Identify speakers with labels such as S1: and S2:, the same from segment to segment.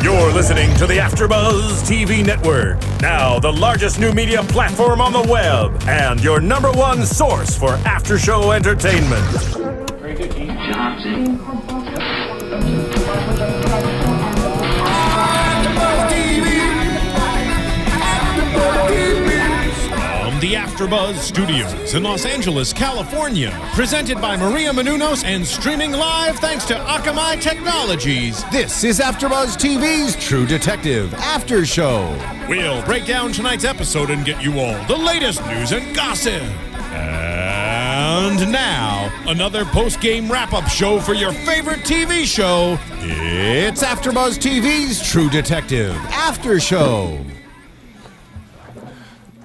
S1: You're listening to the AFTERBUZZ TV Network, now the largest new media platform on the web, and your #1 source for after-show entertainment.
S2: Very good, Keith Johnson.
S3: The AFTERBUZZ Studios in Los Angeles, California. Presented by Maria Menounos and streaming live thanks to Akamai Technologies.
S4: This is AFTERBUZZ TV's True Detective After Show.
S3: We'll break down tonight's episode and get you all the latest news and gossip. And now, another post-game wrap-up show for your favorite TV show.
S4: It's AFTERBUZZ TV's True Detective After Show.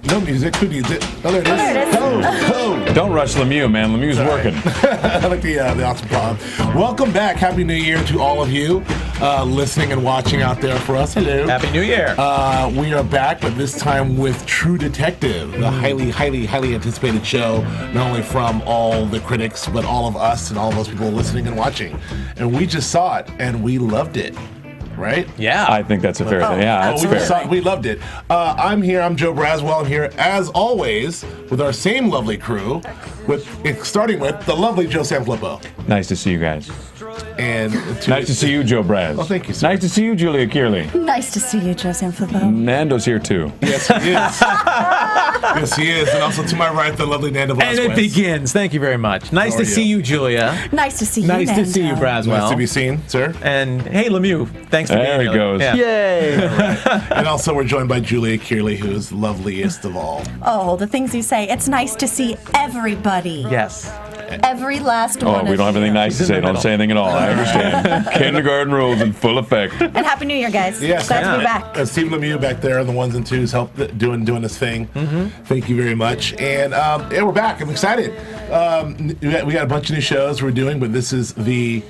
S5: No music. Who needs it? Oh, there it is.
S6: There it is.
S5: Oh.
S7: Don't rush Lemieux, man. Lemieux's working.
S5: I like the awesome prom. Welcome back. Happy New Year to all of you listening and watching out there for us. Hello.
S6: Happy New Year.
S5: We are back, but this time with True Detective, the highly anticipated show, not only from all the critics, but all of us and all of those people listening and watching. And we just saw it, and we loved it. Right?
S6: Yeah.
S7: I think that's a fair thing. Yeah, that's fair.
S5: We loved it. I'm here. I'm Joe Braswell. I'm here, as always, with our same lovely crew, starting with the lovely Joe Sanfelippo.
S7: Nice to see you guys.
S5: And
S7: nice to see you, Joe Braz.
S5: Oh, thank you, sir.
S7: Nice to see you, Julia Cearley.
S8: Nice to see you, Joe Sanfelippo.
S7: Nando's here, too.
S5: Yes, he is. Yes, he is. And also to my right, the lovely Nando Velasquez.
S6: And it begins. Thank you very much. Nice to see you, Julia.
S8: Nice to see you,
S6: Nice
S8: Nando.
S6: to see you, Braswell.
S5: Nice to be seen, sir.
S6: And hey, Lemieux, thanks for being here.
S7: There he goes.
S6: Yeah.
S8: Yay!
S5: And also we're joined by Julia Cearley, who is loveliest of all.
S8: Oh, the things you say. It's nice to see everybody.
S6: Yes.
S8: Every last one.
S7: Oh, we don't have anything nice to say. Don't say anything at all. I understand. Kindergarten rules in full effect.
S8: And Happy New Year, guys.
S5: Yes.
S8: Glad to be back.
S5: Steve Lemieux back there on the ones and twos, help doing his thing. Thank you very much. And yeah, we're back. I'm excited. We got a bunch of new shows we're doing, but this is the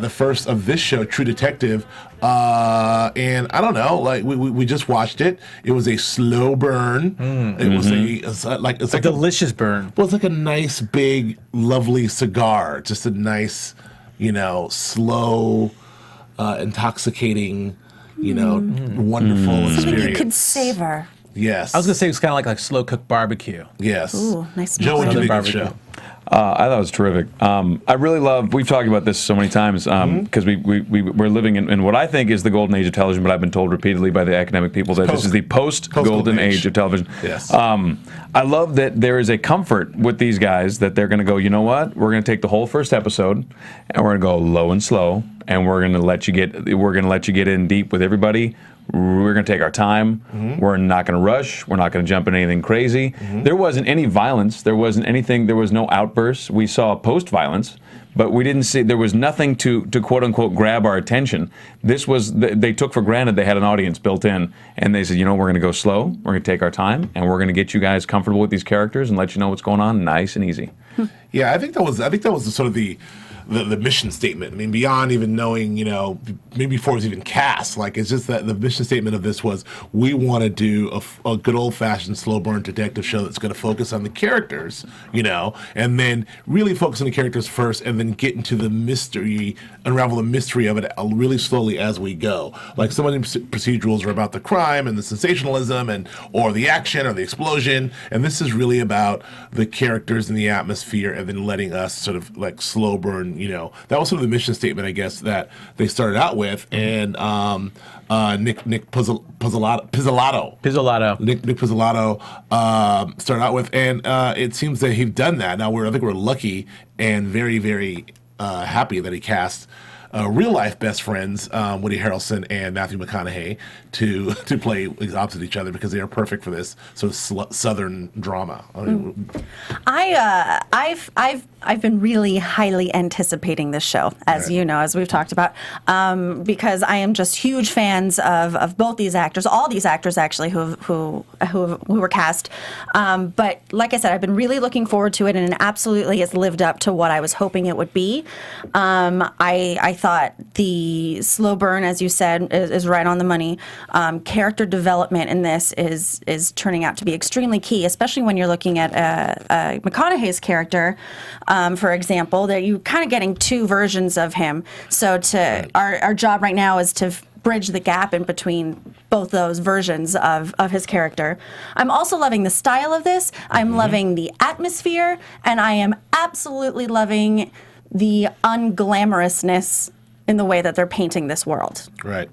S5: first of this show, True Detective. And I don't know, like we just watched it. It was a slow burn. It was it's like
S6: A delicious burn.
S5: Well, it's like a nice, big, lovely cigar. Just a nice, slow, intoxicating, wonderful experience.
S8: Something you could savor.
S5: Yes.
S6: I was going to say it's kind of like slow cooked barbecue.
S5: Yes.
S8: Ooh, nice.
S5: Joe, what do you think of the
S6: Barbecue.
S5: show?
S7: I thought it was terrific. I really love, we've talked about this so many times because we're living in what I think is the golden age of television, but I've been told repeatedly by the academic people that this is the post-golden age of television.
S5: Yes.
S7: I love that there is a comfort with these guys that they're going to go, you know what? We're going to take the whole first episode and we're going to go low and slow and we're going to let you get in deep with everybody. We're going to take our time. We're not going to rush. We're not going to jump into anything crazy. There wasn't any violence. There wasn't anything. There was no outbursts. We saw post-violence, but we didn't see. There was nothing to quote unquote grab our attention. This was they took for granted they had an audience built in, and they said, we're going to go slow. We're going to take our time, and we're going to get you guys comfortable with these characters and let you know what's going on, nice and easy.
S5: Yeah, I think that was the sort of the mission statement. I mean, beyond even knowing, maybe before it was even cast, like it's just that the mission statement of this was we want to do a good old-fashioned slow burn detective show that's going to focus on the characters, and then really focus on the characters first, and then get into the mystery, unravel the mystery of it really slowly as we go. Like some of the procedurals are about the crime and the sensationalism or the action or the explosion, and this is really about the characters and the atmosphere, and then letting us sort of like slow burn. That was sort of the mission statement, I guess, that they started out with, and Nick Pizzolatto. Nick Pizzolatto started out with, and it seems that he's done that. Now I think we're lucky and very, very happy that he cast real life best friends, Woody Harrelson and Matthew McConaughey, to play opposite each other because they are perfect for this sort of southern drama.
S8: I've been really highly anticipating this show, as you know, as we've talked about, because I am just huge fans of both these actors, all these actors actually who were cast. But like I said, I've been really looking forward to it, and it absolutely has lived up to what I was hoping it would be. I thought the slow burn, as you said, is right on the money. Character development in this is turning out to be extremely key, especially when you're looking at McConaughey's character, for example, that you're kind of getting two versions of him. So our job right now is to bridge the gap in between both those versions of his character. I'm also loving the style of this. I'm loving the atmosphere, and I am absolutely loving the unglamorousness in the way that they're painting this world.
S5: Right.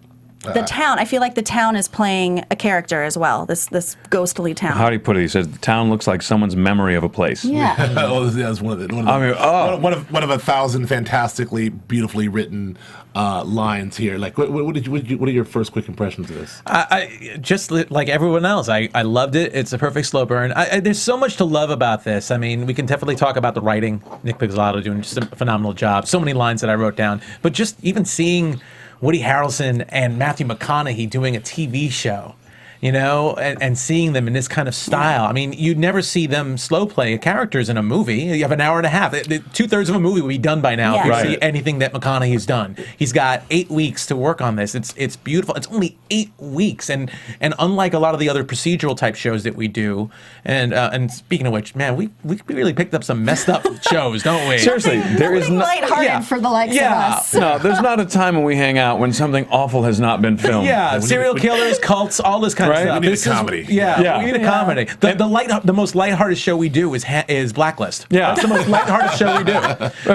S8: The town, I feel like the town is playing a character as well, this ghostly town.
S7: How do you put it? He says the town looks like someone's memory of a place.
S8: Yeah.
S5: That's one of 1,000 fantastically, beautifully written lines here. Like, what are your first quick impressions of this?
S6: I just like everyone else, I loved it. It's a perfect slow burn. There's so much to love about this. I mean, we can definitely talk about the writing. Nick Pizzolatto doing just a phenomenal job. So many lines that I wrote down. But just even seeing Woody Harrelson and Matthew McConaughey doing a TV show, you know, and seeing them in this kind of style. I mean, you'd never see them slow play characters in a movie. You have an hour and a half. 2/3 of a movie would be done by now if you see anything that McConaughey's done. He's got 8 weeks to work on this. It's beautiful. It's only 8 weeks, and unlike a lot of the other procedural type shows that we do, and speaking of which, man, we really picked up some messed up shows, don't we?
S7: Seriously, there is no
S8: lighthearted for the likes of us.
S7: No, there's not a time when we hang out when something awful has not been filmed.
S6: Yeah, serial killers, cults, all this kind of stuff.
S5: We need a comedy.
S6: We need a comedy. The most lighthearted show we do is Blacklist.
S7: Yeah.
S6: That's the most lighthearted show we do.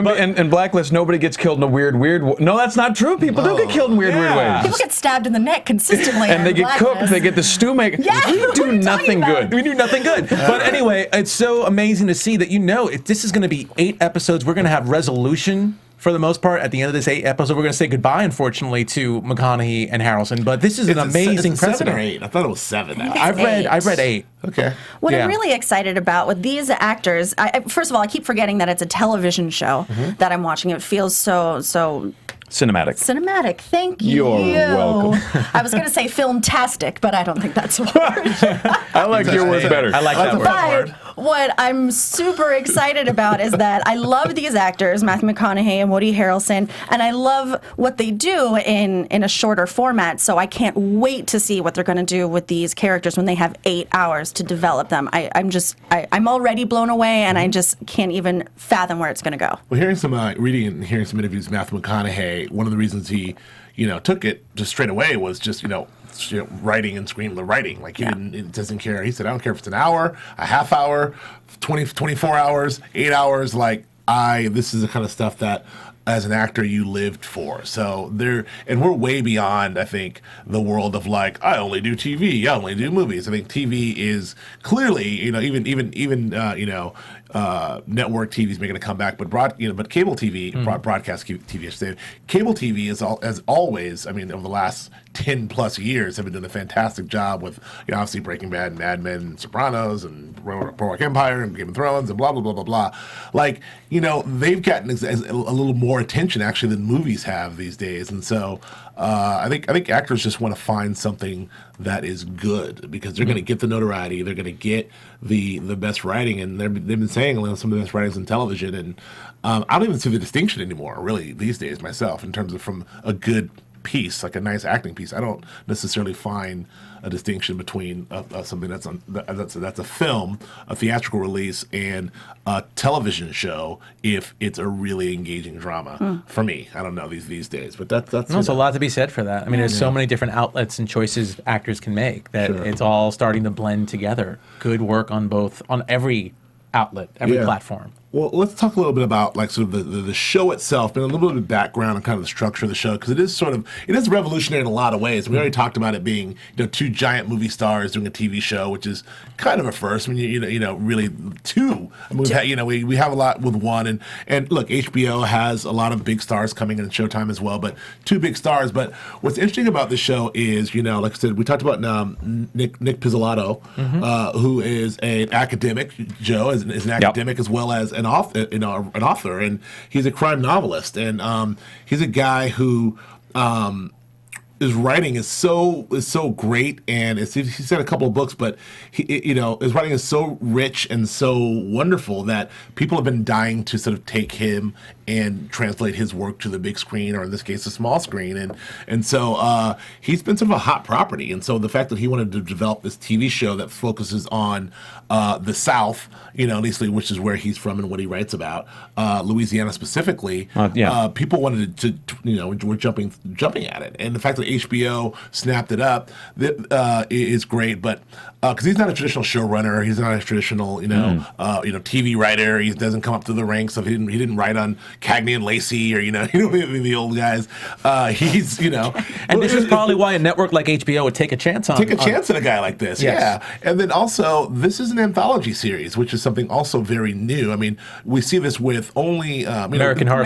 S7: And Blacklist, nobody gets killed in a weird No, that's not true. People do get killed in weird ways.
S8: People get stabbed in the neck consistently.
S7: And they get cooked. They get the stew make.
S8: Yeah,
S7: we do nothing good.
S6: We do nothing good. But anyway, it's so amazing to see that, you know, if this is going to be 8 episodes, we're going to have resolution. For the most part, at the end of this 8 episodes, we're going to say goodbye, unfortunately, to McConaughey and Harrelson. But this is an amazing precedent.
S5: 7 or 8. I thought it was 7.
S6: I've read 8.
S5: Okay.
S8: What I'm really excited about with these actors, first of all, I keep forgetting that it's a television show that I'm watching. It feels so
S7: Cinematic.
S8: Cinematic. Thank you.
S7: You're welcome.
S8: I was going to say filmtastic, but I don't think that's a word.
S7: I like your word better.
S6: I like that word.
S8: What I'm super excited about is that I love these actors, Matthew McConaughey and Woody Harrelson, and I love what they do in a shorter format, so I can't wait to see what they're going to do with these characters when they have 8 hours to develop them. I'm already blown away, and I just can't even fathom where it's going to go.
S5: Well, hearing some reading and hearing some interviews with Matthew McConaughey, one of the reasons he, took it just straight away was just, writing and screaming the writing. Like, he doesn't care. He said, I don't care if it's an hour, a half hour, 24 hours, 8 hours. Like, this is the kind of stuff that as an actor you lived for. So we're way beyond, I think, the world of like, I only do TV, I only do movies. I think TV is clearly, even network TV is making a comeback, but cable TV, broadcast TV, I should say, cable TV is as always. I mean, over the last 10 plus years, have been doing a fantastic job with obviously Breaking Bad, Mad Men, and Sopranos, and Boardwalk Empire, and Game of Thrones, and blah blah blah blah blah. Like they've gotten a little more attention actually than movies have these days, and so. I think actors just want to find something that is good because they're going to get the notoriety, they're going to get the best writing, and they've been saying some of the best writings in television, and I don't even see the distinction anymore really these days myself in terms of from a good piece, like a nice acting piece. I don't necessarily find a distinction between something that's a film, a theatrical release, and a television show if it's a really engaging drama. For me, I don't know these days, but that's
S6: there's a lot to be said for that. I mean, there's so many different outlets and choices actors can make that it's all starting to blend together. Good work on every outlet, every platform.
S5: Well, let's talk a little bit about like sort of the show itself, and a little bit of background and kind of the structure of the show, because it is revolutionary in a lot of ways. We already talked about it being 2 giant movie stars doing a TV show, which is kind of a first. I mean, really 2. I mean, we have a lot with 1, and look, HBO has a lot of big stars coming in Showtime as well, but 2 big stars. But what's interesting about the show is, like I said, we talked about Nick Pizzolatto, who is an academic. Joe is an academic as well as an author, and he's a crime novelist, and he's a guy who his writing is so great, and he's got a couple of books, but his writing is so rich and so wonderful that people have been dying to sort of take him and translate his work to the big screen, or in this case, the small screen. And so he's been sort of a hot property. And so the fact that he wanted to develop this TV show that focuses on the South, at least which is where he's from and what he writes about, Louisiana specifically, people wanted to were jumping at it. And the fact that HBO snapped it up is great, but because he's not a traditional showrunner, he's not a traditional TV writer. He doesn't come up through the ranks of he didn't write on Cagney and Lacey or the old guys. He's
S6: and this is probably why a network like HBO would take a chance on
S5: a guy like this.
S6: Yes.
S5: Yeah, and then also this is an anthology series, which is something also very new. I mean, we see this with only
S6: American Horror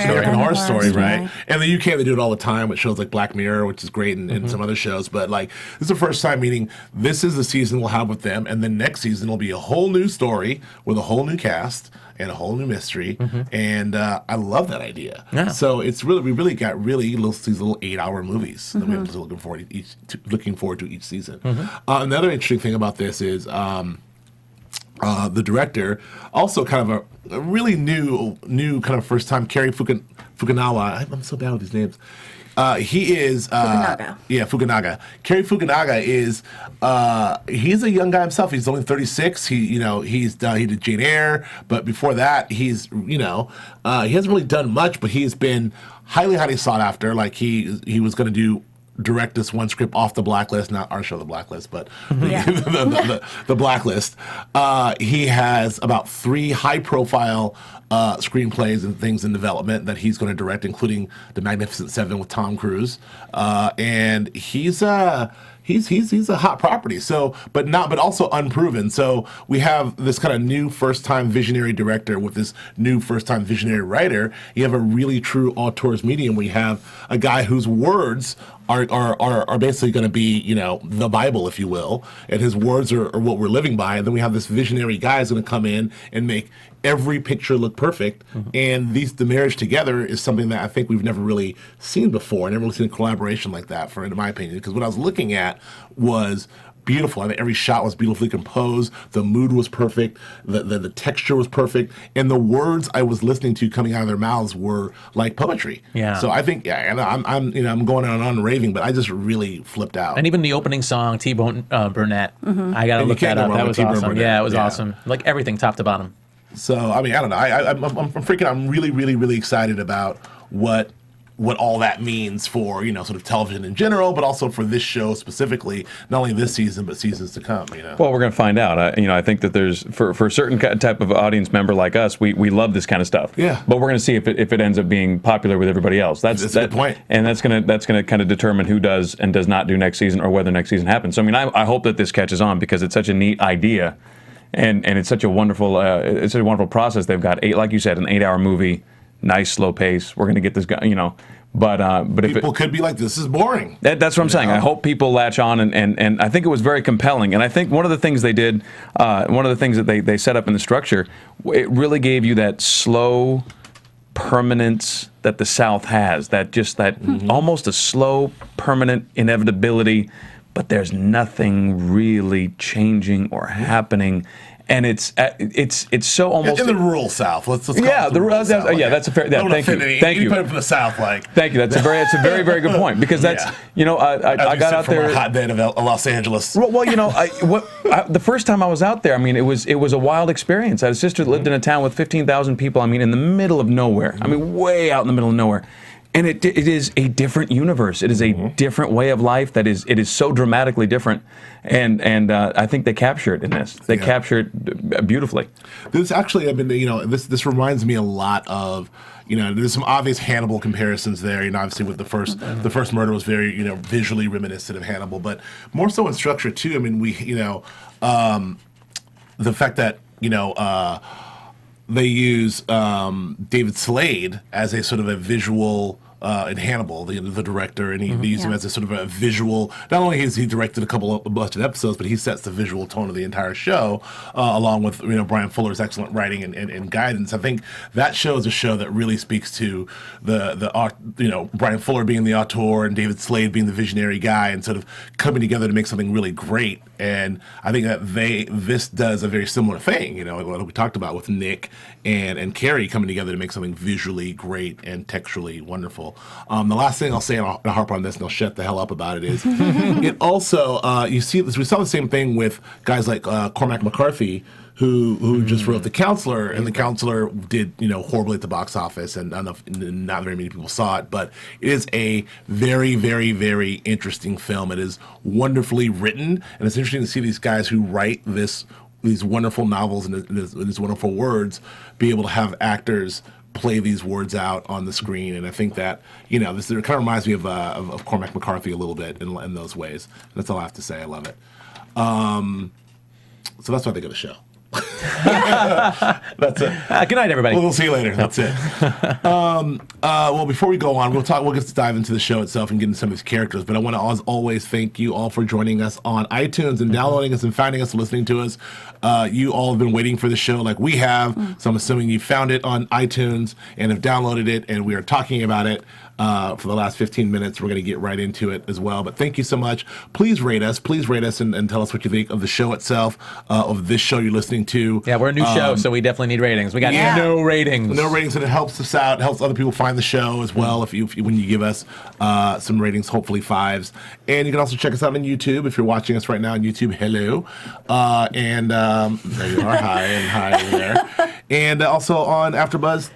S5: Story, right? And the UK, they do it all the time with shows like Black Mirror, which is great, and some other shows. But like, this is the first time, meaning this is the season we'll have with them, and then next season will be a whole new story with a whole new cast and a whole new mystery. And I love that idea.
S6: Yeah.
S5: So it's we really got these little 8-hour movies that we're looking forward to each season. Another interesting thing about this is the director, also kind of a really new kind of first time, Cary Fukunaga. I'm so bad with these names. He is
S8: Fukunaga.
S5: Fukunaga. Cary Fukunaga is he's a young guy himself. He's only 36. He did Jane Eyre, but before that he hasn't really done much, but he's been highly sought after. Like he was going to direct this one script off the Blacklist, not our show, The Blacklist, but the Blacklist. He has about 3 high-profile screenplays and things in development that he's going to direct, including The Magnificent Seven with Tom Cruise, and he's a hot property. So, but also unproven. So we have this kind of new first-time visionary director with this new first-time visionary writer. You have a really true auteurs medium. We have a guy whose words are basically going to be, the Bible, if you will, and his words are what we're living by. And then we have this visionary guy who's going to come in and make every picture look perfect. And the marriage together is something that I think we've never really seen before. I never really seen a collaboration like that, in my opinion, because what I was looking at was beautiful. I mean, every shot was beautifully composed. The mood was perfect. The texture was perfect, and the words I was listening to coming out of their mouths were like poetry. Yeah. So I think, and I'm going on raving, but I just really flipped out.
S6: And even the opening song, T-Bone Burnett, I gotta look that up. That was awesome. Burnett. Yeah, it was awesome. Like everything, top to bottom.
S5: So I mean, I don't know. I'm really excited about what all that means for sort of television in general, but also for this show specifically, not only this season but seasons to come.
S7: Well, we're going to find out. I think that there's for a certain type of audience member like us, we love this kind of stuff.
S5: Yeah.
S7: But we're going to see if it ends up being popular with everybody else. That's
S5: a good point.
S7: And that's going to kind of determine who does and does not do next season, or whether next season happens. So I mean, I hope that this catches on, because it's such a neat idea, and it's such a wonderful process. They've got like you said, an 8-hour movie. Nice slow pace. We're going to get this guy, but
S5: people could be like, this is boring.
S7: That's what I'm saying. I hope people latch on, and I think it was very compelling. And I think one of the things they did, one of the things that they set up in the structure, it really gave you that slow permanence that the South has. That almost a slow, permanent inevitability, but there's nothing really changing or happening. And it's so almost
S5: in the rural South. Let's call it the rural South.
S7: That's a fair. Yeah, thank you.
S5: Put it from the South,
S7: Thank you. That's a very very good point, because that's I got out there,
S5: a hotbed of Los Angeles.
S7: Well, the first time I was out there, I mean, it was a wild experience. I had a sister that lived in a town with 15,000 people. I mean, in the middle of nowhere. I mean, way out in the middle of nowhere. And it is a different universe. It is a different way of life. It is so dramatically different, and I think they capture it in this. They capture it beautifully.
S5: This actually, this reminds me a lot of, there's some obvious Hannibal comparisons there. Obviously with the first murder was very, visually reminiscent of Hannibal, but more so in structure too. I mean, the fact that they use David Slade as a sort of a visual in Hannibal, the director, and they use him as a sort of a visual. Not only has he directed a bunch of episodes, but he sets the visual tone of the entire show, along with Brian Fuller's excellent writing and guidance. I think that show is a show that really speaks to the Brian Fuller being the auteur and David Slade being the visionary guy, and sort of coming together to make something really great. And I think that this does a very similar thing, what we talked about with Nick and Carrie coming together to make something visually great and texturally wonderful. The last thing I'll say, and I'll harp on this and I'll shut the hell up about it, is it also, we saw the same thing with guys like Cormac McCarthy, who just wrote The Counselor, and The Counselor did horribly at the box office, and not very many people saw it, but it is a very, very, very interesting film. It is wonderfully written, and it's interesting to see these guys who write these wonderful novels and these wonderful words be able to have actors play these words out on the screen. And I think that this kind of reminds me of Cormac McCarthy a little bit in those ways. And that's all I have to say. I love it. So that's what I think of the show. That's it.
S6: Good night, everybody.
S5: We'll see you later. That's it. Well, before we go on, we'll get to dive into the show itself and get into some of these characters. But I want to, as always, thank you all for joining us on iTunes and downloading us and finding us and listening to us. You all have been waiting for the show like we have, so I'm assuming you found it on iTunes and have downloaded it, and we are talking about it for the last 15 minutes. We're going to get right into it as well. But thank you so much. Please rate us and tell us what you think of the show itself, of this show you're listening to.
S6: Yeah, we're a new show, so we definitely need ratings. We got no ratings.
S5: No ratings, and it helps us out. It helps other people find the show as well when you give us some ratings, hopefully 5s. And you can also check us out on YouTube if you're watching us right now on YouTube. Hello. And there you are. Hi over there. And also on AfterBuzz.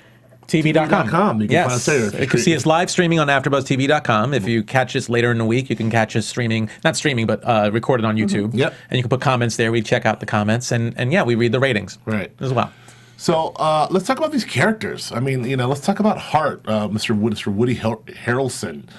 S6: TV.com.
S5: You can find us there.
S6: You can see us live streaming on AfterBuzzTV.com. If you catch us later in the week, you can catch us recorded on YouTube.
S5: Yep.
S6: And you can put comments there. We check out the comments, and we read the ratings as well.
S5: So let's talk about these characters. I mean, let's talk about Hart, Mr. Woody Harrelson.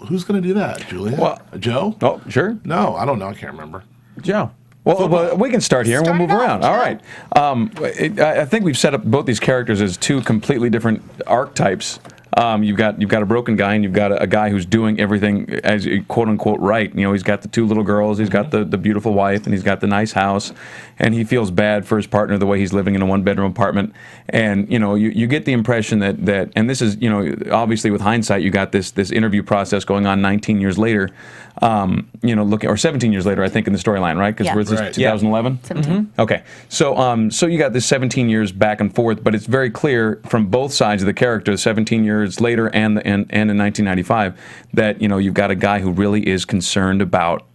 S5: Who's going to do that, Julia?
S7: Well,
S5: Joe?
S7: Oh, sure.
S5: No, I don't know. I can't remember.
S6: Joe.
S7: Well, we can start here and we'll move around. All right. I think we've set up both these characters as two completely different archetypes. You've got a broken guy, and you've got a guy who's doing everything as quote unquote right. He's got the 2 little girls, he's got the beautiful wife, and he's got the nice house, and he feels bad for his partner the way he's living in a 1-bedroom apartment. And you get the impression that and this is obviously with hindsight, you got this interview process going on 19 years later. Or 17 years later, I think, in the storyline, right? Because we're 2011.
S8: 17.
S7: Okay, so you got this 17 years back and forth, but it's very clear from both sides of the character, 17 years later and in 1995, that you've got a guy who really is concerned about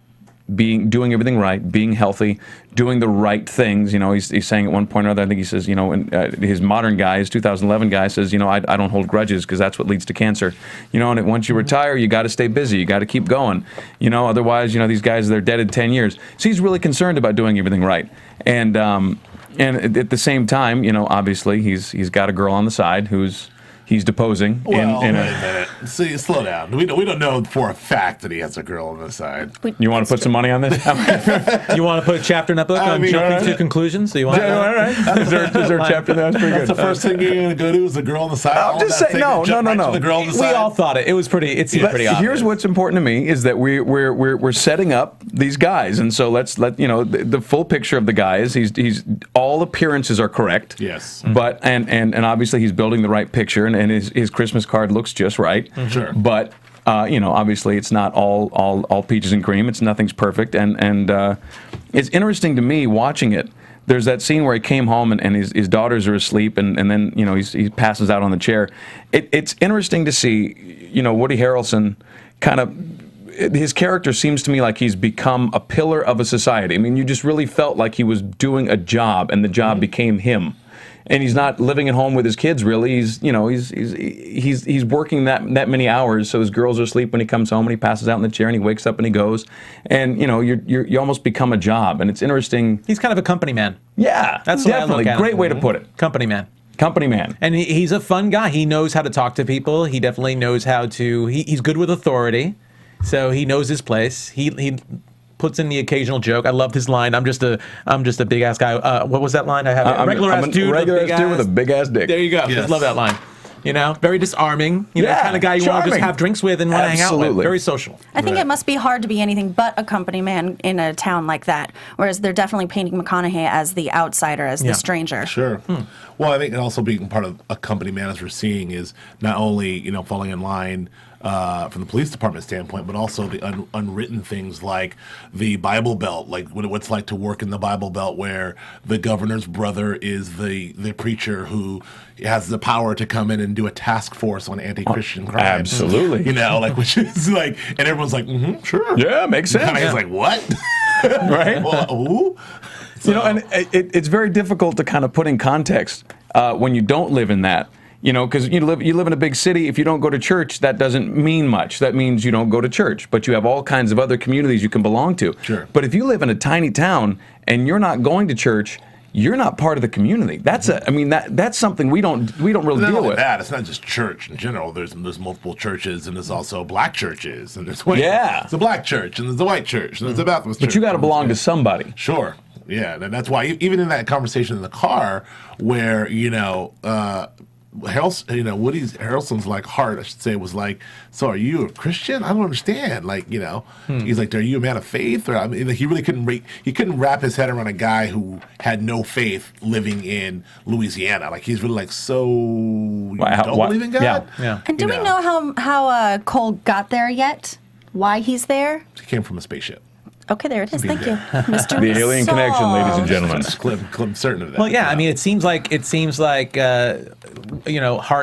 S7: doing everything right, being healthy, doing the right things. He's saying at one point or other, I think he says, his modern guy, his 2011 guy says, I don't hold grudges because that's what leads to cancer. And once you retire, you got to stay busy. You got to keep going. Otherwise, these guys, they're dead in 10 years. So he's really concerned about doing everything right. And at the same time, obviously, he's got a girl on the side he's deposing.
S5: Well, wait a minute. See, slow down. We don't know for a fact that he has a girl on the side.
S7: You want to put some money on this?
S6: You want to put a chapter in that book on jumping to conclusions? So you want?
S7: All right. Is there a chapter there? That's pretty good.
S5: That's the first thing you're going to go to is the girl on the side.
S7: I'm just saying. No.
S5: The girl on the side.
S6: We all thought it. It seemed pretty obvious.
S7: Here's what's important to me is that we're setting up these guys, and so let's let the full picture of the guy is he's all appearances are correct.
S5: Yes.
S7: But and obviously he's building the right picture, and his Christmas card looks just right.
S5: Sure.
S7: But obviously it's not all peaches and cream. Nothing's perfect, and it's interesting to me watching it. There's that scene where he came home and his daughters are asleep, and then he passes out on the chair. It's interesting to see Woody Harrelson kind of. His character seems to me like he's become a pillar of a society. I mean, you just really felt like he was doing a job, and the job became him. And he's not living at home with his kids, really. He's working that many hours, so his girls are asleep when he comes home, and he passes out in the chair, and he wakes up and he goes, and you almost become a job, and it's interesting.
S6: He's kind of a company man.
S7: Yeah,
S6: that's
S7: definitely great way to put it.
S6: Company man.
S7: Company man.
S6: And he's a fun guy. He knows how to talk to people. He definitely knows how to. He's good with authority, so he knows his place. He puts in the occasional joke. I loved his line. I'm just a big ass guy. What was that line? I have a regular ass dude with a big ass
S7: dick.
S6: There you go.
S5: Yes.
S6: Just love that line. You know, very disarming. You know,
S7: Yeah,
S6: kind of guy you want to just
S7: charming.
S6: have drinks with and want to hang out with.
S7: Absolutely.
S6: Very social.
S8: I think it must be hard to be anything but a company man in a town like that, whereas they're definitely painting McConaughey as the outsider, as the stranger.
S5: Sure. Well, I think also being part of a company man, as we're seeing, is not only falling in line from the police department standpoint, but also the unwritten things like the Bible Belt, like what it's like to work in the Bible Belt, where the governor's brother is the preacher who has the power to come in and do a task force on anti-Christian crimes.
S7: Absolutely.
S5: Which is like, and everyone's like, sure.
S7: Yeah, makes sense.
S5: And he's like, what?
S7: Right?
S5: Well, who?
S7: And it's very difficult to kind of put in context when you don't live in that. Because you live in a big city. If you don't go to church, that doesn't mean much. That means you don't go to church. But you have all kinds of other communities you can belong to.
S5: Sure.
S7: But if you live in a tiny town and you're not going to church, you're not part of the community. That's that's something we don't really deal with.
S5: That it's not just church in general. There's multiple churches, and there's also black churches, and there's there's a black church, and there's a white church, and there's a Baptist church.
S7: But you got to belong to somebody.
S5: Sure. Yeah, and that's why even in that conversation in the car, where Harrelson's like Hart, I should say, was like, so are you a Christian? I don't understand. He's like, are you a man of faith? Or he really couldn't wrap his head around a guy who had no faith living in Louisiana. Like he's really like, so you don't believe in God?
S6: Yeah.
S8: And do we know how Cohle got there yet? Why he's there?
S5: He came from a spaceship.
S8: Okay, there it is. Thank you, Mr.
S7: The alien connection, ladies and gentlemen.
S5: I'm certain of that.
S6: Well, yeah. I mean, it seems like Hart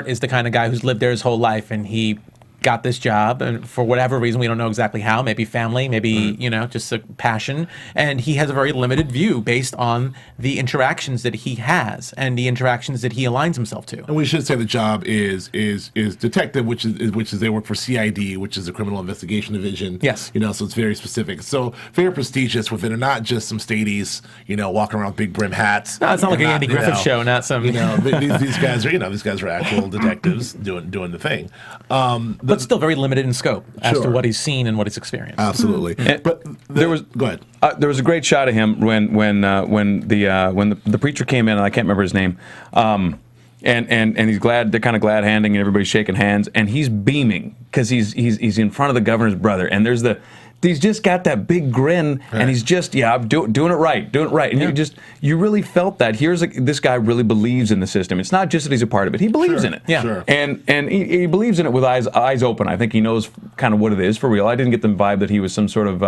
S6: is the kind of guy who's lived there his whole life, and he got this job, and for whatever reason, we don't know exactly how. Maybe family, maybe just a passion, and he has a very limited view based on the interactions that he has and the interactions that he aligns himself to.
S5: And we should say the job is detective, which is they work for CID, which is the Criminal Investigation Division.
S6: Yes.
S5: So it's very specific. So very prestigious within it, not just some stadies, walking around with big brim hats.
S6: No, it's not like an Andy Griffith show, not some.
S5: These guys are actual detectives doing the thing.
S6: But still very limited in scope as to what he's seen and what he's experienced.
S5: Absolutely.
S7: But
S5: Go ahead.
S7: There was a great shot of him when the preacher came in, and I can't remember his name. And he's glad, they're kind of glad handing, and everybody's shaking hands, and he's beaming because he's in front of the governor's brother, and he's just got that big grin, and he's just I'm doing it right, and you really felt that this guy really believes in the system. It's not just that he's a part of it; he believes in it.
S6: Yeah,
S5: sure.
S7: And he believes in it with eyes open. I think he knows kind of what it is for real. I didn't get the vibe that he was some sort of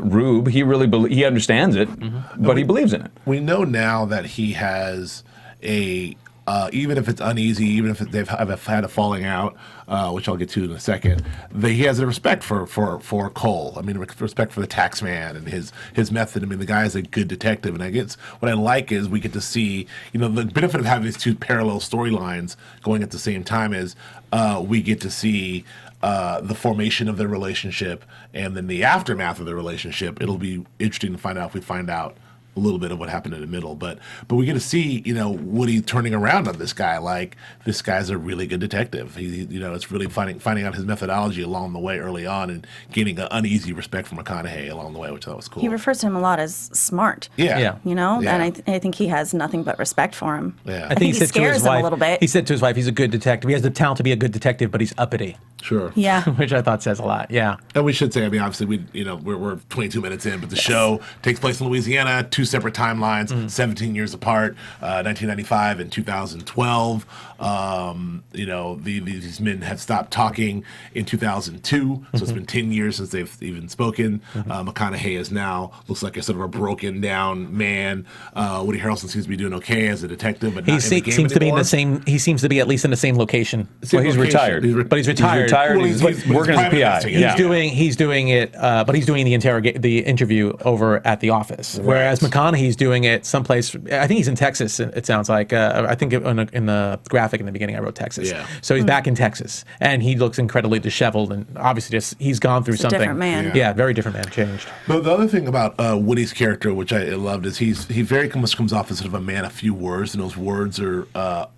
S7: rube. He really he understands it, but he believes in it.
S5: We know now that he has even if it's uneasy, even if they've had a falling out, which I'll get to in a second, he has a respect for Cohle. I mean, respect for the tax man and his method. I mean, the guy is a good detective, and I guess what I like is we get to see, the benefit of having these two parallel storylines going at the same time is we get to see the formation of their relationship, and then the aftermath of the relationship. It'll be interesting to find out if we find out a little bit of what happened in the middle, but we get to see, Woody turning around on this guy. Like, this guy's a really good detective. He it's really finding out his methodology along the way early on, and gaining an uneasy respect for McConaughey along the way, which I thought was cool.
S8: He refers to him a lot as smart.
S5: Yeah.
S8: And I think he has nothing but respect for him.
S5: Yeah.
S6: I think he
S8: scares him a little bit.
S6: He said to his wife, he's a good detective. He has the talent to be a good detective, but he's uppity.
S5: Sure.
S8: Yeah.
S6: Which I thought says a lot. Yeah.
S5: And we should say, I mean, obviously, we're 22 minutes in, but the show takes place in Louisiana, two separate timelines, 17 years apart, 1995 and 2012. These men have stopped talking in 2002, so it's been 10 years since they've even spoken. McConaughey is now looks like a sort of a broken down man. Woody Harrelson seems to be doing okay as a detective, but not in the game
S6: seems to be in
S5: anymore.
S6: the same. He seems to be at least in the same location.
S7: Well, he's retired.
S6: But he's retired.
S5: Well,
S7: He's
S5: he's
S7: working as a
S5: private
S7: PI.
S5: investigator.
S6: He's doing it, but he's doing the interview over at the office. Right. Whereas McConaughey's doing it someplace. I think he's in Texas. It sounds like. I think in the graphic in the beginning I wrote Texas.
S5: Yeah.
S6: So he's back in Texas, and he looks incredibly disheveled, and obviously he's gone through something.
S8: Different man.
S6: Yeah, very different man. Changed.
S5: But the other thing about Woody's character, which I loved, is he very much comes off as sort of a man of few words, and those words are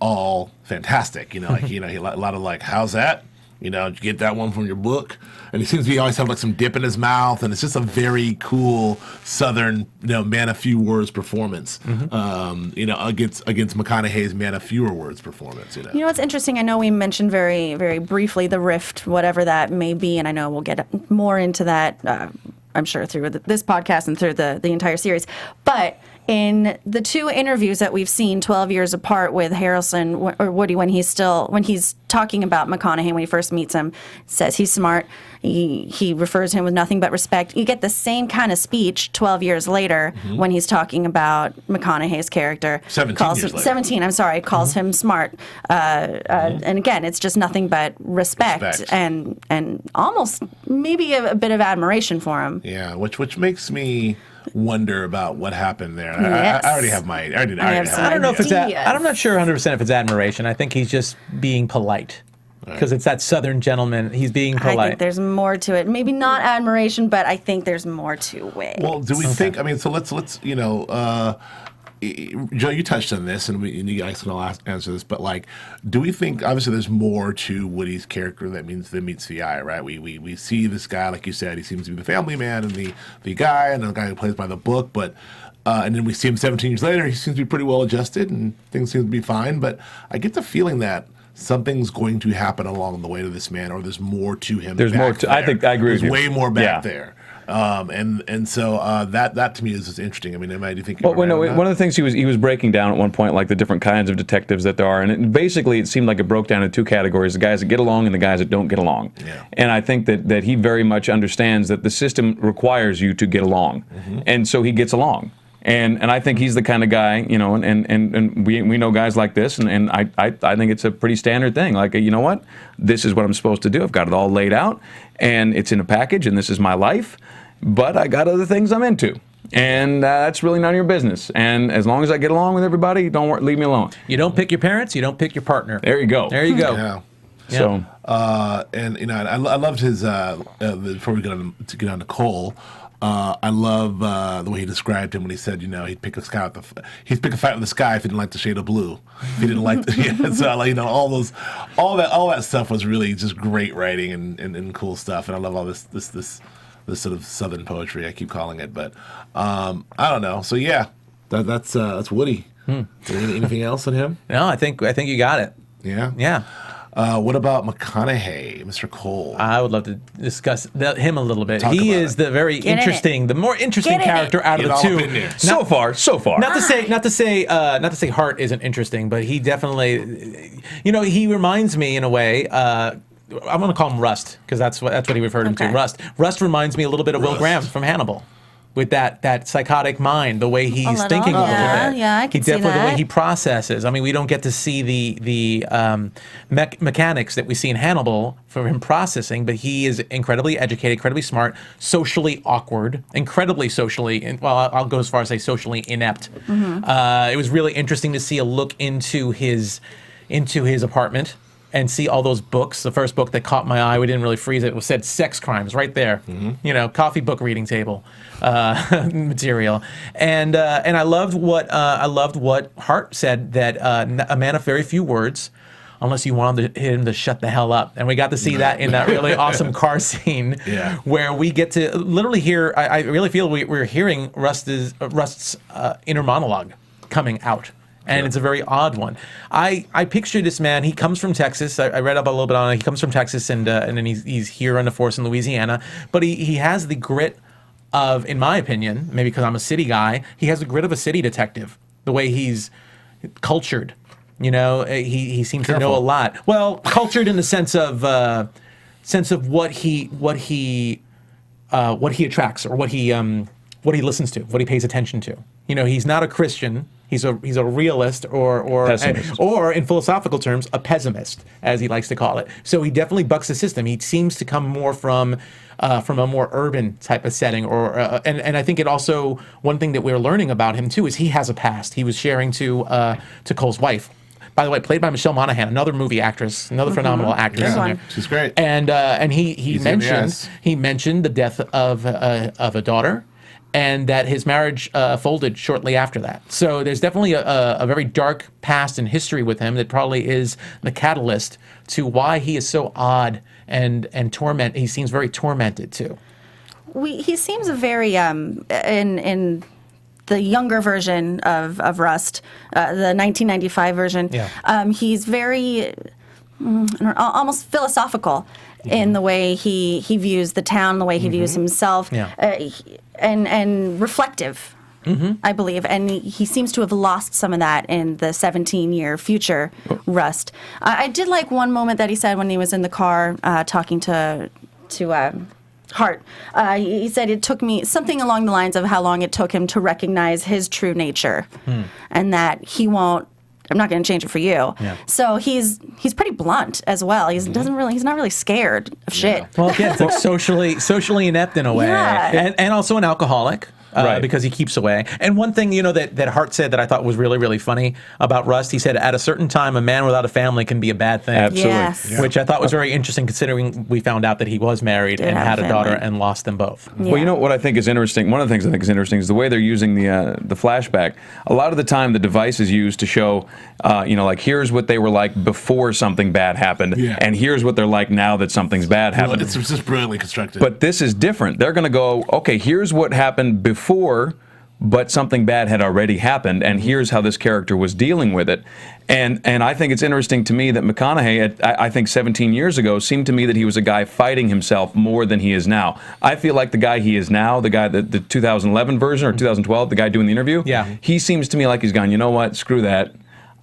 S5: all fantastic. A lot of like, how's that? You know, did you get that one from your book? And he seems to always have like some dip in his mouth, and it's just a very cool Southern, man of few words performance. Against McConaughey's man of fewer words performance.
S8: You know what's interesting? I know we mentioned very, very briefly the rift, whatever that may be, and I know we'll get more into that. I'm sure through this podcast and through the entire series, but. In the 2 interviews that we've seen 12 years apart with Harrelson or Woody, when he's talking about McConaughey when he first meets him, says he's smart. He refers to him with nothing but respect. You get the same kind of speech 12 years later when he's talking about McConaughey's character. 17, I'm sorry, calls him smart. And again, it's just nothing but respect. and almost maybe a bit of admiration for him.
S5: Yeah, which makes me wonder about what happened there.
S8: Yes.
S5: I already have my. I
S6: don't know if it's I'm not sure 100% if it's admiration. I think he's just being polite. Because it's that Southern gentleman. He's being polite.
S8: I think there's more to it. Maybe not admiration, but I think there's more to it.
S5: Well, do we think? I mean, so let's Joe, you touched on this, and you guys can all answer this. But like, do we think? Obviously, there's more to Woody's character that meets the eye, right? We see this guy, like you said, he seems to be the family man and the guy, and the guy who plays by the book. But and then we see him 17 years later. He seems to be pretty well adjusted, and things seem to be fine. But I get the feeling that something's going to happen along the way to this man, or there's more to him.
S7: There's more to. I think I agree with you.
S5: There's way more back there. And so that to me is just interesting. I mean, do you think?
S7: Well, one of the things he was breaking down at one point, like the different kinds of detectives that there are, and basically it seemed like it broke down into 2 categories: the guys that get along and the guys that don't get along.
S5: Yeah.
S7: And I think that he very much understands that the system requires you to get along, and so he gets along. And I think he's the kind of guy, and we know guys like this, and I think it's a pretty standard thing. Like, you know what? This is what I'm supposed to do. I've got it all laid out, and it's in a package, and this is my life, but I got other things I'm into. And that's really none of your business. And as long as I get along with everybody, leave me alone.
S6: You don't pick your parents, you don't pick your partner.
S7: There you go.
S6: There you go.
S5: Yeah.
S7: So,
S5: and I loved his before we get on to Cohle. I love the way he described him when he said, he'd pick a fight with the sky if he didn't like the shade of blue. If he didn't like all that stuff was really just great writing and cool stuff. And I love all this sort of Southern poetry, I keep calling it. But I don't know. So yeah, that's Woody. Anything else on him?
S6: No, I think you got it.
S5: Yeah.
S6: Yeah.
S5: What about McConaughey, Mr. Cohle?
S6: I would love to discuss him a little bit. He is the more interesting character out of the 2.
S7: So far.
S6: Not to say Hart isn't interesting, but he definitely, he reminds me in a way. I'm going to call him Rust because that's what he referred him to. Rust reminds me a little bit of Will Graham from Hannibal. With that psychotic mind, the way he's thinking a little bit.
S8: Yeah, I can see that.
S6: The way he processes. I mean, we don't get to see the mechanics that we see in Hannibal for him processing, but he is incredibly educated, incredibly smart, socially awkward, incredibly socially, I'll go as far as say socially inept. It was really interesting to see a look into his apartment and see all those books. The first book that caught my eye, we didn't really freeze it, said sex crimes right there. Coffee book reading table material. And I loved what Hart said, that a man of very few words, unless you wanted him to shut the hell up. And we got to see that in that really awesome car scene where we get to literally hear, I really feel we're hearing Rust's inner monologue coming out. And it's a very odd one. I picture this man. He comes from Texas. I read up a little bit on it. He comes from Texas, and then he's here on the force in Louisiana. But he has the grit of, in my opinion, maybe because I'm a city guy, he has the grit of a city detective. The way he's cultured, he seems to know a lot. Well, cultured in the sense of what he attracts, or what he listens to, what he pays attention to. He's not a Christian. He's a realist, or in philosophical terms, a pessimist, as he likes to call it. So he definitely bucks the system. He seems to come more from a more urban type of setting, and I think it also, one thing that we're learning about him too is he has a past. He was sharing to Cole's wife, by the way, played by Michelle Monaghan, another movie actress, another phenomenal actress.
S5: Yeah, she's great.
S6: And he mentioned the death of a daughter, and that his marriage folded shortly after that. So there's definitely a very dark past and history with him that probably is the catalyst to why he is so odd and torment. He seems very tormented too.
S8: He seems a very in the younger version of Rust, the 1995 version.
S6: Yeah.
S8: He's very almost philosophical in the way he views the town, the way he views himself, and reflective. I believe, and he seems to have lost some of that in the 17-year future Rust. I did like one moment that he said when he was in the car talking to Hart. He said it took me something along the lines of how long it took him to recognize his true nature, and that he won't. I'm not going to change it for you. Yeah. So he's pretty blunt as well. He's not really scared of shit.
S6: Well, again, it's like socially inept in a way, and also an alcoholic. Because he keeps away. And one thing, that Hart said that I thought was really, really funny about Rust, he said, at a certain time, a man without a family can be a bad thing.
S7: Absolutely.
S8: Yes.
S6: Yeah. Which I thought was very interesting, considering we found out that he was married and had a daughter and lost them both.
S8: Yeah.
S7: Well, what I think is interesting, one of the things I think is interesting is the way they're using the flashback. A lot of the time, the device is used to show, like, here's what they were like before something bad happened, and here's what they're like now that something's bad happened.
S5: It's just brilliantly constructed.
S7: But this is different. They're going to go, okay, here's what happened before, but something bad had already happened, and here's how this character was dealing with it. And I think it's interesting to me that McConaughey, I think 17 years ago, seemed to me that he was a guy fighting himself more than he is now. I feel like the guy he is now, the guy, the 2011 version or 2012, the guy doing the interview, he seems to me like he's gone, you know what, screw that.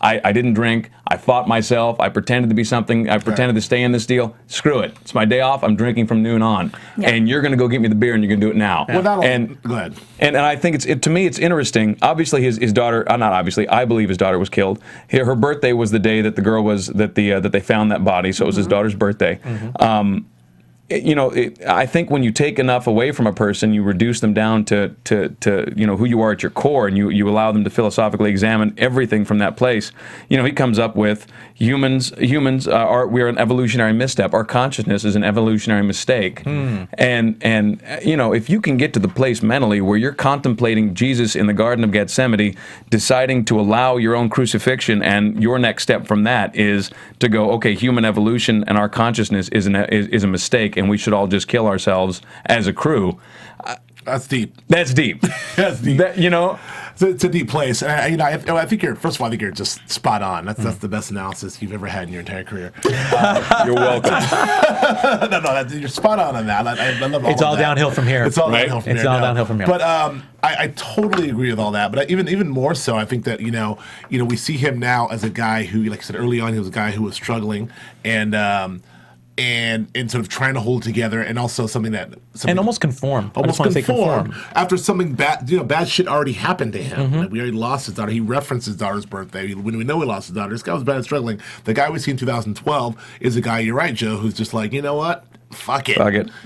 S7: I didn't drink. I fought myself. I pretended to be something. I pretended to stay in this deal. Screw it. It's my day off. I'm drinking from noon on. Yeah. And you're going to go get me the beer, and you're going to do it now.
S5: Yeah. Well, go ahead.
S7: And I think to me, it's interesting. Obviously, his daughter, not obviously, I believe his daughter was killed. Her birthday was the day that the girl was, that they found that body. So it was his daughter's birthday. I think when you take enough away from a person, you reduce them down to who you are at your core, and you allow them to philosophically examine everything from that place. He comes up with we're an evolutionary misstep. Our consciousness is an evolutionary mistake. And if you can get to the place mentally where you're contemplating Jesus in the Garden of Gethsemane, deciding to allow your own crucifixion, and your next step from that is to go, okay, human evolution and our consciousness is a mistake, and we should all just kill ourselves as a crew.
S5: That's deep.
S7: That's deep.
S5: That's deep.
S7: It's
S5: a deep place. And, I think you're just spot on. That's the best analysis you've ever had in your entire career.
S7: You're welcome.
S5: You're spot on that. I love all
S6: It's all
S5: that.
S6: Downhill from here.
S5: It's all downhill from here.
S6: It's all downhill from here.
S5: But I totally agree with all that. But even more so, I think that we see him now as a guy who, like I said early on, he was a guy who was struggling and sort of trying to hold together, and also something
S6: almost conform.
S5: After something bad shit already happened to him. Like, we already lost his daughter. He referenced his daughter's birthday. When we know he lost his daughter, this guy was bad and struggling. The guy we see in 2012 is a guy, you're right, Joe, who's just like, you know what? Fuck it.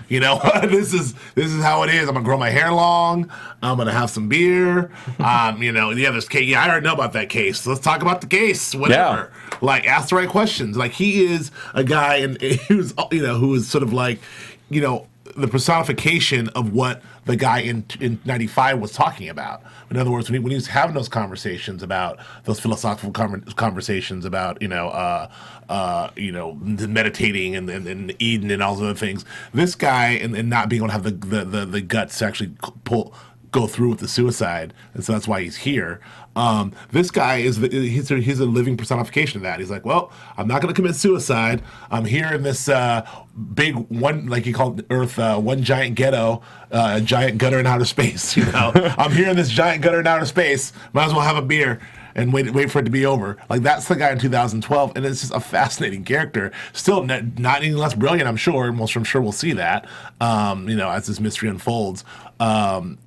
S5: This is how it is. I'm gonna grow my hair long. I'm gonna have some beer. This case. Yeah, I already know about that case. Let's talk about the case. Whatever. Yeah. Like, ask the right questions. Like, he is a guy, and who is sort of like, the personification of what the guy in 95 was talking about. In other words, when he was having those conversations about those philosophical conversations about meditating and Eden and all those other things, this guy and not being able to have the guts to actually go through with the suicide, and so that's why he's here. This guy he's a living personification of that. He's like, well, I'm not going to commit suicide. I'm here in this big one, like he called Earth, one giant ghetto, giant gutter in outer space. I'm here in this giant gutter in outer space. Might as well have a beer and wait for it to be over. Like, that's the guy in 2012, and it's just a fascinating character. Still not any less brilliant, I'm sure. I'm sure we'll see that, as this mystery unfolds.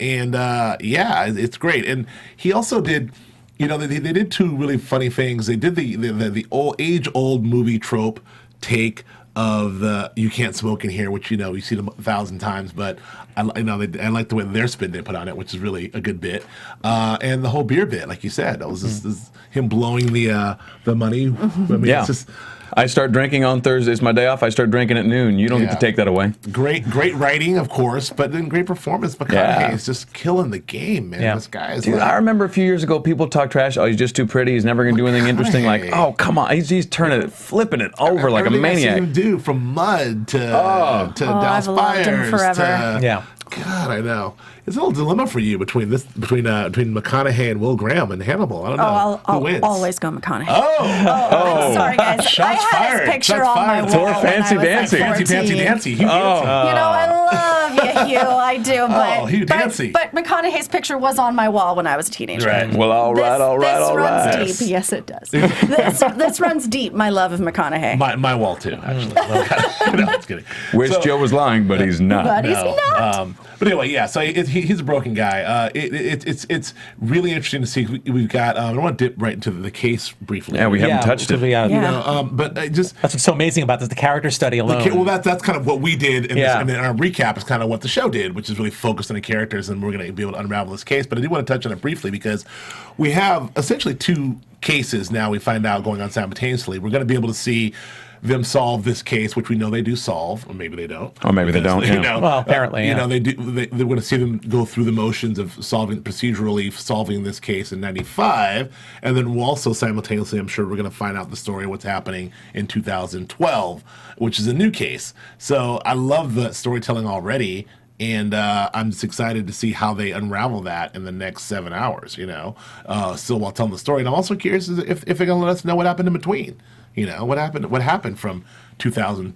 S5: It's great. And he also did, they did two really funny things. They did the age-old movie trope take of the "you can't smoke in here," which you see them 1,000 times, but I like the way their spin they put on it, which is really a good bit. And the whole beer bit, like you said, that was just him blowing the money. I mean, it's just.
S7: I start drinking on Thursday. It's my day off. I start drinking at noon. You don't get to take that away.
S5: Great writing, of course, but then great performance. McConaughey is just killing the game, man. This guy is.
S7: Dude, I remember a few years ago, people talk trash. Oh, he's just too pretty. He's never going to do anything interesting. Like, oh, come on. He's turning it, flipping it over like a maniac.
S5: I've seen him do from Mud to Dallas
S8: I've loved him
S5: Fires
S8: forever.
S5: to God, I know. It's a little dilemma for you between McConaughey and Will Graham and Hannibal. I don't know.
S8: I'll
S5: who wins?
S8: always go McConaughey.
S5: Oh,
S8: sorry guys.
S5: Shots
S8: I had
S5: fired.
S8: his picture
S5: Shots
S8: on my
S5: fired.
S8: wall.
S7: Or Fancy
S8: when I was,
S7: Dancy.
S8: like, 14.
S5: Fancy. Hugh Dancy.
S8: You know, I love you, Hugh. I do. But,
S5: Hugh Dancy.
S8: But McConaughey's picture was on my wall when I was a teenager.
S5: Right.
S7: Well, all right.
S8: This runs deep. Yes, it does. this runs deep, my love of McConaughey.
S5: My wall, too, actually. No, I'm just kidding.
S7: Wish Joe was lying, but he's not.
S8: But he's not.
S5: But anyway, yeah. So he's a broken guy. It's really interesting to see. We've got. I want to dip right into the case briefly.
S7: Yeah, we haven't touched it.
S5: But just
S6: that's what's so amazing about this, the character study alone.
S5: Well, that's kind of what we did, in our recap is kind of what the show did, which is really focused on the characters, and we're going to be able to unravel this case. But I do want to touch on it briefly because we have essentially two cases now. We find out going on simultaneously. We're going to be able to see them solve this case, which we know they do solve, or maybe they don't.
S7: Or maybe they don't.
S5: You know,
S6: well, apparently,
S5: you know, they do. They're going to see them go through the motions of procedurally solving this case in '95, and then we'll also simultaneously, I'm sure, we're going to find out the story of what's happening in 2012, which is a new case. So I love the storytelling already. And I'm just excited to see how they unravel that in the next 7 hours, still while telling the story. And I'm also curious if they're going to let us know what happened in between. What happened from 2000.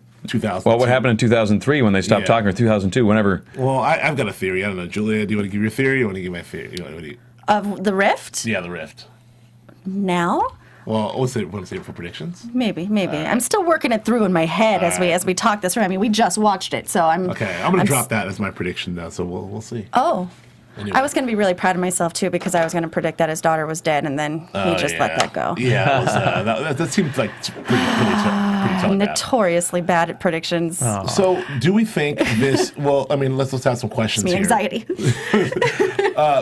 S7: Well, what happened in 2003 when they stopped talking, or 2002, whenever?
S5: Well, I've got a theory. I don't know. Julia, do you want to give your theory, or you want to give my theory?
S8: Of the rift?
S5: Yeah, the rift.
S8: Now?
S5: Well, want to save it for predictions?
S8: Maybe. I'm still working it through in my head as we talk this through. I mean, we just watched it, so I'm...
S5: Okay, I'm going to drop that as my prediction now, so we'll see.
S8: Oh.
S5: Anyway.
S8: I was going to be really proud of myself, too, because I was going to predict that his daughter was dead, and then he just let that go.
S5: Yeah, it was, that seems like pretty telegraphed.
S8: Notoriously bad at predictions.
S5: Oh. So, do we think this... Well, I mean, let's have some questions
S8: It's me
S5: here.
S8: anxiety.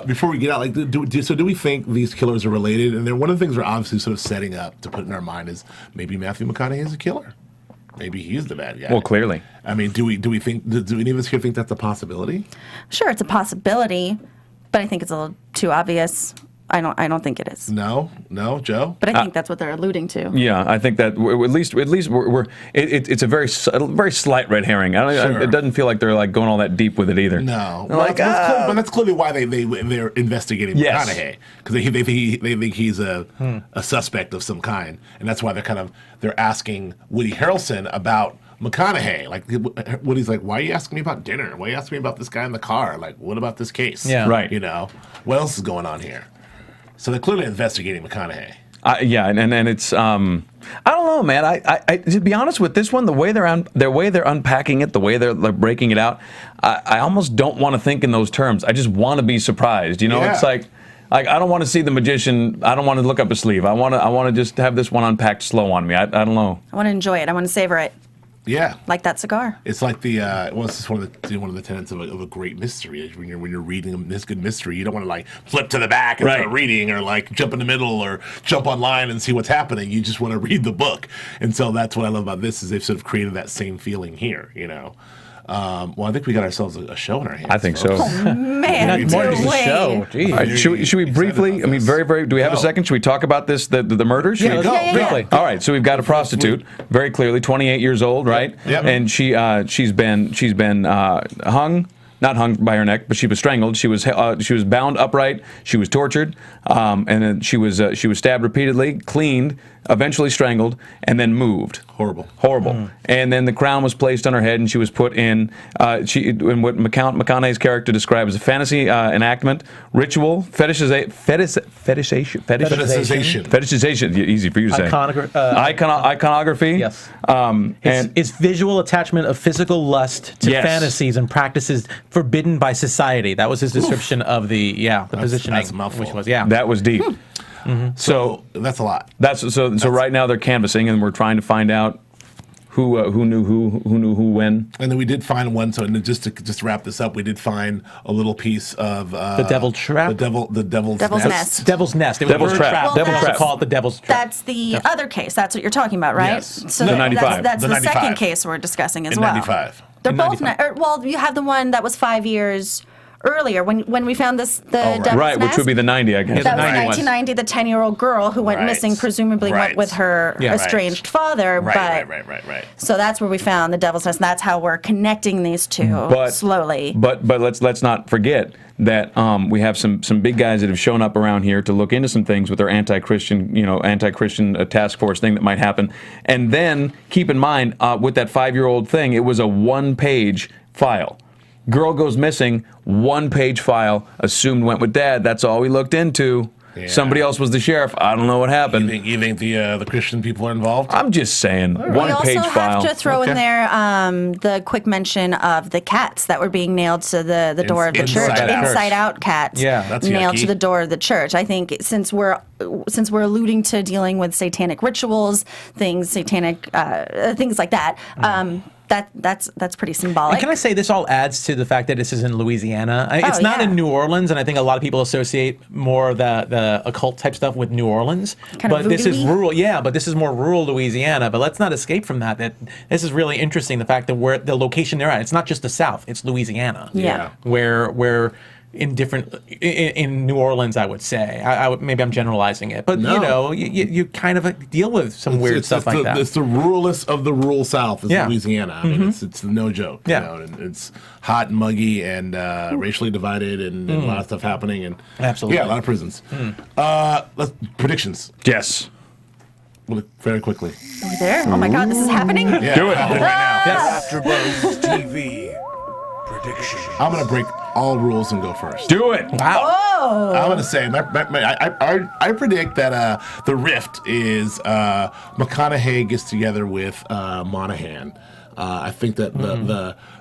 S5: Before we get out, do we think these killers are related? And then one of the things we're obviously sort of setting up to put in our mind is maybe Matthew McConaughey is a killer. Maybe he's the bad guy.
S7: Well, clearly.
S5: I mean, do any of us here think that's a possibility?
S8: Sure, it's a possibility, but I think it's a little too obvious. I don't think it is.
S5: No, Joe.
S8: But I think that's what they're alluding to.
S7: Yeah, I think that at least it's a very slight red herring. It doesn't feel like they're like going all that deep with it either.
S5: No, but that's clearly why they're investigating McConaughey, because they think he's a suspect of some kind, and that's why they're asking Woody Harrelson about McConaughey. Like Woody's like, why are you asking me about dinner? Why are you asking me about this guy in the car? Like, what about this case?
S6: Yeah,
S7: right.
S5: What else is going on here? So they're clearly investigating McConaughey.
S7: And it's I don't know, man. I to be honest with this one, the way they're unpacking it, the way they're breaking it out, I almost don't want to think in those terms. I just want to be surprised. It's like I don't want to see the magician. I don't want to look up his sleeve. I want to just have this one unpacked slow on me. I don't know.
S8: I want to enjoy it. I want to savor it.
S5: Yeah,
S8: like that cigar.
S5: It's like it's just one of the tenets of a great mystery. When you're reading this good mystery, you don't want to flip to the back and start reading, or jump in the middle, or jump online and see what's happening. You just want to read the book, and so that's what I love about this is they've sort of created that same feeling here. Well, I think we got ourselves a show in our hands.
S7: I think so.
S8: Oh, man,
S6: more than a show.
S7: All right, should we briefly? I mean, very. Do we have a second? Should we talk about this? The murder? Should we
S6: go briefly?
S7: All right. So we've got a prostitute, very clearly 28 years old, right?
S5: Yep.
S7: And she's been hung. Not hung by her neck, but she was strangled. She was bound upright. She was tortured, and then she was stabbed repeatedly, cleaned, eventually strangled, and then moved.
S5: Horrible.
S7: And then the crown was placed on her head, and she was put in what McConaughey's character described as a fantasy enactment, ritual, fetishization. Easy for you to say. Iconography.
S6: Yes. It's visual attachment of physical lust to fantasies and practices forbidden by society. That was his description of the positioning.
S5: That's a mouthful.
S6: Which was
S7: that was deep.
S5: So that's a lot.
S7: So right now they're canvassing, and we're trying to find out who knew who when.
S5: And then we did find one. So and just to wrap this up, we did find a little piece of
S6: The Devil Trap?
S5: the devil's
S8: Nest.
S6: Devil's Nest. It was
S7: Devil's
S6: a bird
S7: Trap.
S8: Well,
S6: Devil's
S8: that's-
S6: Trap. Call it the Devil's Trap.
S8: That's the other case. That's what you're talking about, right?
S5: Yes.
S8: So
S5: The
S7: 95.
S8: That's
S5: The
S8: the
S5: 95.
S8: second case we're discussing as
S5: in
S8: well.
S5: 95.
S8: They're
S6: In
S8: both
S6: 95.
S8: well, you have the one that was 5 years earlier when we found the
S5: right.
S8: Devil's
S7: Right, which
S8: Nest.
S7: would be the 90, I guess.
S8: That was
S6: 91.
S8: 1990. The 10-year-old girl who went
S5: Right.
S8: missing presumably
S5: Right.
S8: went with her
S5: Yeah.
S8: estranged father.
S5: Right,
S8: but
S5: right.
S8: So that's where we found the Devil's Nest. And that's how we're connecting these two slowly.
S7: But let's not forget that we have some big guys that have shown up around here to look into some things with their anti-Christian task force thing that might happen. And then keep in mind with that 5-year-old thing, it was a 1-page file. Girl goes missing, 1-page file. Assumed went with dad. That's all we looked into.
S5: Yeah.
S7: Somebody else was the sheriff. I don't know what happened.
S5: You think the Christian people are involved?
S7: I'm just saying,
S8: We
S7: 1-page
S8: also
S7: file.
S8: have to throw in there the quick mention of the cats that were being nailed to the door of the church.
S5: Inside Out.
S8: Inside Out cats.
S6: Yeah.
S5: That's
S8: nailed
S5: yucky.
S8: to the door of the church. I think since we're alluding to dealing with satanic rituals, things like that. That's pretty symbolic.
S6: And can I say this all adds to the fact that this is in Louisiana? It's not
S8: yeah.
S6: in New Orleans, and I think a lot of people associate more of the occult type stuff with New Orleans.
S8: Kind of
S6: but this is
S8: voodoo-y?
S6: rural, yeah. But this is more rural Louisiana. But let's not escape from that. That this is really interesting. The fact that where the location they're at, it's not just the South; it's Louisiana.
S8: Yeah.
S6: Where in New Orleans, I would say. Maybe I'm generalizing it, but
S5: No.
S6: you kind of deal with some weird stuff like that.
S5: It's the ruralest of the rural South is
S6: Yeah.
S5: Louisiana. I mean, it's no joke.
S6: Yeah.
S5: You know, and it's hot and muggy and racially divided and a lot of stuff happening. And
S6: Absolutely.
S5: Yeah, a lot of prisons. Let's predictions.
S7: Yes.
S5: Very quickly.
S8: Over there. Oh my God, this is happening.
S5: Yeah,
S7: Do it.
S5: happening right now.
S6: Yes.
S1: AfterBuzz TV prediction.
S5: I'm gonna break all rules and go first.
S7: Do it.
S6: Wow.
S5: I'm gonna say I predict that the rift is McConaughey gets together with Monahan. I think that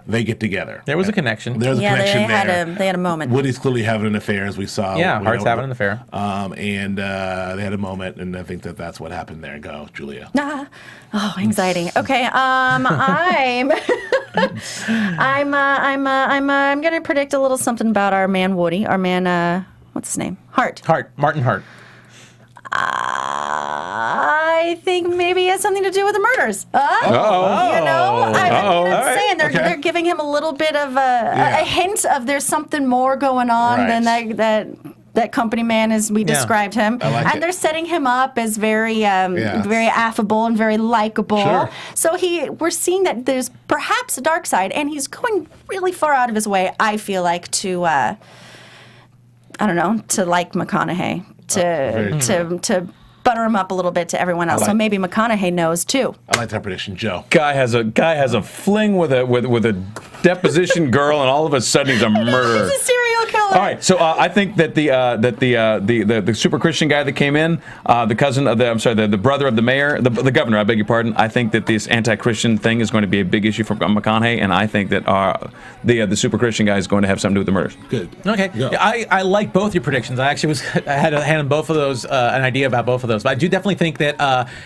S5: they get together.
S6: There was a connection.
S5: There's a
S8: Yeah,
S5: connection there.
S8: they had a moment.
S5: Woody's clearly having an affair, as we saw.
S6: Yeah, Hart's having an affair.
S5: And they had a moment, and I think that's what happened there. Go, Julia.
S8: Oh, anxiety. Okay, I'm gonna predict a little something about our man Woody, our man what's his name? Hart.
S6: Martin Hart.
S8: I think maybe it has something to do with the murders.
S7: Uh-oh.
S8: You know, I'm saying
S5: Okay.
S8: they're giving him a little bit of a hint of there's something more going on than that company man as we described him.
S5: I like
S8: and
S5: it.
S8: they're setting him up as very very affable and very likable.
S5: Sure.
S8: So we're seeing that there's perhaps a dark side, and he's going really far out of his way, I feel like, to to like McConaughey, to butter him up a little bit to everyone else. So maybe McConaughey knows too.
S5: I like that prediction, Joe.
S7: Guy has a fling with a deposition girl, and all of a sudden he's a murderer.
S8: He's a serial killer.
S7: All right, so I think that the super Christian guy that came in, the brother of the mayor, the governor, I beg your pardon. I think that this anti-Christian thing is going to be a big issue for McConaughey, and I think that the super Christian guy is going to have something to do with the murders.
S5: Good.
S6: Okay.
S5: Yeah.
S6: I like both your predictions. I actually had a hand in both of those, an idea about both of those. But I do definitely think that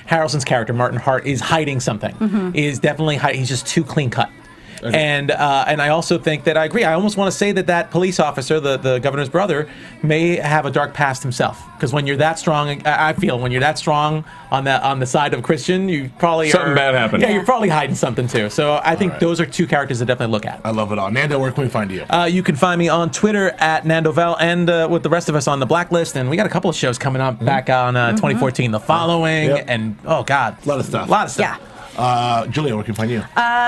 S6: Harrelson's character, Martin Hart, is hiding something. Is definitely he's just too clean cut. Okay. And I also think that I agree. I almost want to say that police officer, the governor's brother, may have a dark past himself. Because when you're that strong, I feel when you're that strong on the side of Christian, you probably
S7: Something bad happened.
S6: Yeah, you're probably hiding something too. So I think those are two characters to definitely look at.
S5: I love it all. Nando, where can we find you?
S6: You can find me on Twitter at Nando Vel, and with the rest of us on the Blacklist. And we got a couple of shows coming up back on 2014, The Following, and oh god,
S5: a lot of stuff.
S8: Yeah.
S5: Julia, where can we find you?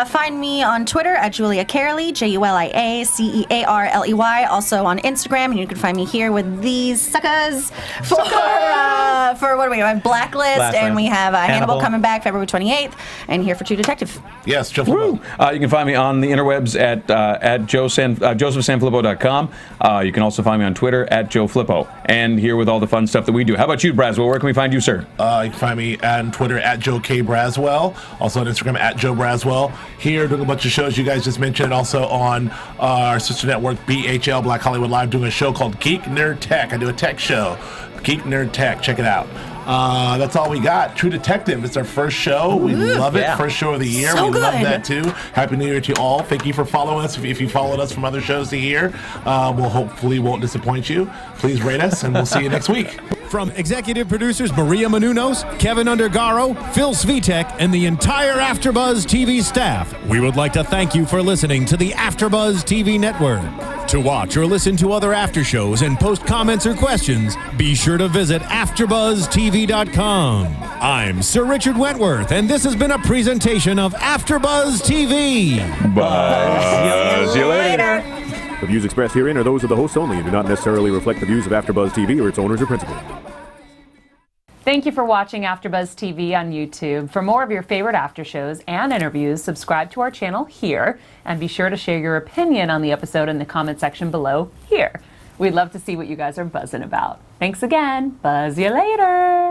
S8: Find me on Twitter at Julia Cearley, JuliaCearley. Also on Instagram, and you can find me here with these suckers for what are we on? Blacklist, and we have Hannibal coming back February 28th, and here for True Detective.
S5: Yes, Joe Sanfelippo.
S7: You can find me on the interwebs at josephsanfelippo.com. You can also find me on Twitter at Joe Flippo, and here with all the fun stuff that we do. How about you, Braswell? Where can we find you, sir?
S5: You can find me on Twitter at Joe K. Braswell. Also on Instagram at Joe Braswell. Here doing a bunch of shows you guys just mentioned. Also on our sister network, BHL, Black Hollywood Live, doing a show called Geek Nerd Tech. I do a tech show. Geek Nerd Tech. Check it out. That's all we got. True Detective. It's our first show. We love it.
S6: Yeah.
S5: First show of the year.
S8: So
S5: We love
S8: good.
S5: that too. Happy New Year to all. Thank you for following us. If you followed us from other shows to here, we'll hopefully won't disappoint you. Please rate us, and we'll see you next week.
S3: From executive producers Maria Menounos, Kevin Undergaro, Phil Svitek, and the entire AfterBuzz TV staff, we would like to thank you for listening to the AfterBuzz TV network. To watch or listen to other after shows and post comments or questions, be sure to visit AfterBuzzTV.com. I'm Sir Richard Wentworth, and this has been a presentation of AfterBuzz TV.
S7: See you later.
S9: The views expressed herein are those of the hosts only and do not necessarily reflect the views of AfterBuzz TV or its owners or principals.
S10: Thank you for watching AfterBuzz TV on YouTube. For more of your favorite after shows and interviews, subscribe to our channel here, and be sure to share your opinion on the episode in the comment section below here. We'd love to see what you guys are buzzing about. Thanks again. Buzz you later.